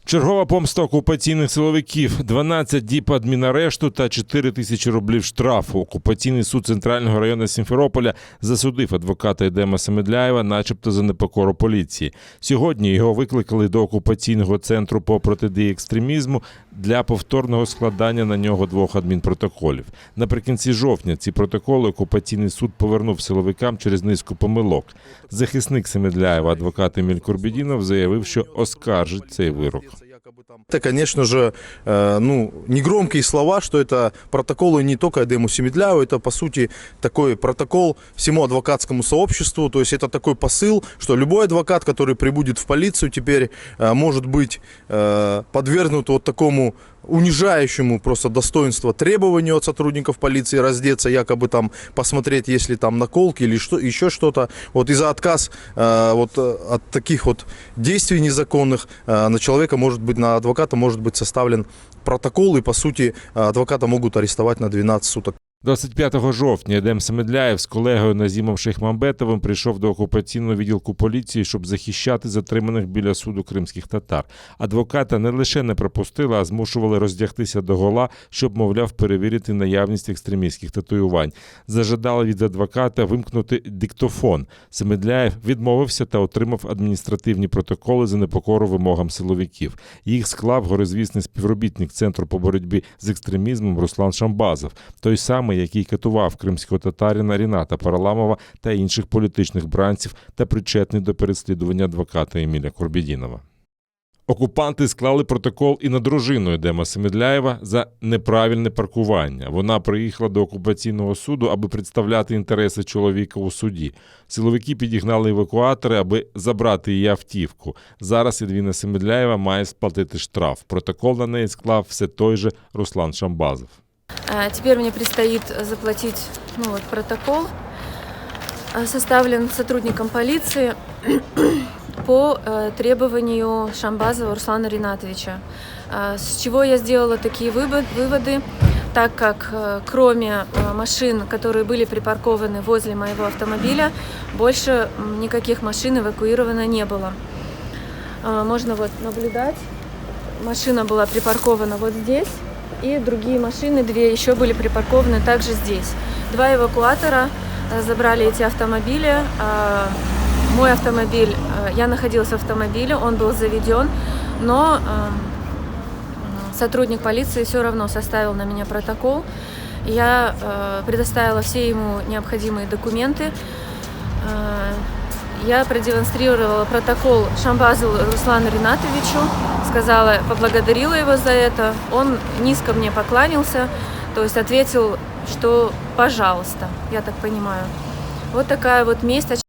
Чергова помста окупаційних силовиків. 12 діб адмінарешту та 4 тисячі рублів штрафу. Окупаційний суд Центрального району Сімферополя засудив адвоката Едема Семедляєва начебто за непокору поліції. Сьогодні його викликали до окупаційного центру по протидії екстремізму для повторного складання на нього 2 адмінпротоколів. Наприкінці жовтня ці протоколи окупаційний суд повернув силовикам через низку помилок. Захисник Семедляєва, адвокат Еміль Курбєдінов, заявив, що оскаржить цей вирок. Это, конечно же, негромкие слова, что это протоколы не только Эдему Семедляеву, это, по сути, такой протокол всему адвокатскому сообществу. То есть это такой посыл, что любой адвокат, который прибудет в полицию, теперь может быть подвергнут вот такому унижающему просто достоинство требованию от сотрудников полиции раздеться, якобы там посмотреть, есть ли там наколки или еще что-то. Вот из-за отказ от таких вот действий незаконных на человека на адвоката может быть составлен протокол, и по сути адвоката могут арестовать на 12 суток. 25 жовтня Едем Семедляєв з колегою Назімом Шейхмамбетовим прийшов до окупаційного відділку поліції, щоб захищати затриманих біля суду кримських татар. Адвоката не лише не пропустили, а змушували роздягтися догола, щоб, мовляв, перевірити наявність екстремістських татуювань. Зажадали від адвоката вимкнути диктофон. Семедляєв відмовився та отримав адміністративні протоколи за непокору вимогам силовиків. Їх склав горизвісний співробітник Центру по боротьбі з екстремізмом Руслан Шамбазов, той самий, який катував кримського татарина Ріната Параламова та інших політичних бранців та причетний до переслідування адвоката Еміля Курбєдінова. Окупанти склали протокол і на дружину Едема Семедляєва за неправильне паркування. Вона приїхала до окупаційного суду, аби представляти інтереси чоловіка у суді. Силовики підігнали евакуатори, аби забрати її автівку. Зараз Едвіна Семедляєва має сплатити штраф. Протокол на неї склав все той же Руслан Шамбазов. Теперь мне предстоит заплатить протокол, составлен сотрудником полиции по требованию Шамбазова Руслана Ринатовича. С чего я сделала такие выводы, так как кроме машин, которые были припаркованы возле моего автомобиля, больше никаких машин эвакуировано не было. Можно наблюдать, машина была припаркована вот здесь. И другие машины, 2 еще были припаркованы также здесь. 2 эвакуатора забрали эти автомобили. Мой автомобиль, я находилась в автомобиле, он был заведен, но сотрудник полиции все равно составил на меня протокол. Я предоставила все ему необходимые документы. Я продемонстрировала протокол Шамбазову Руслану Ринатовичу, поблагодарила его за это. Он низко мне поклонился, то есть ответил, что пожалуйста, я так понимаю. Вот такая вот месть.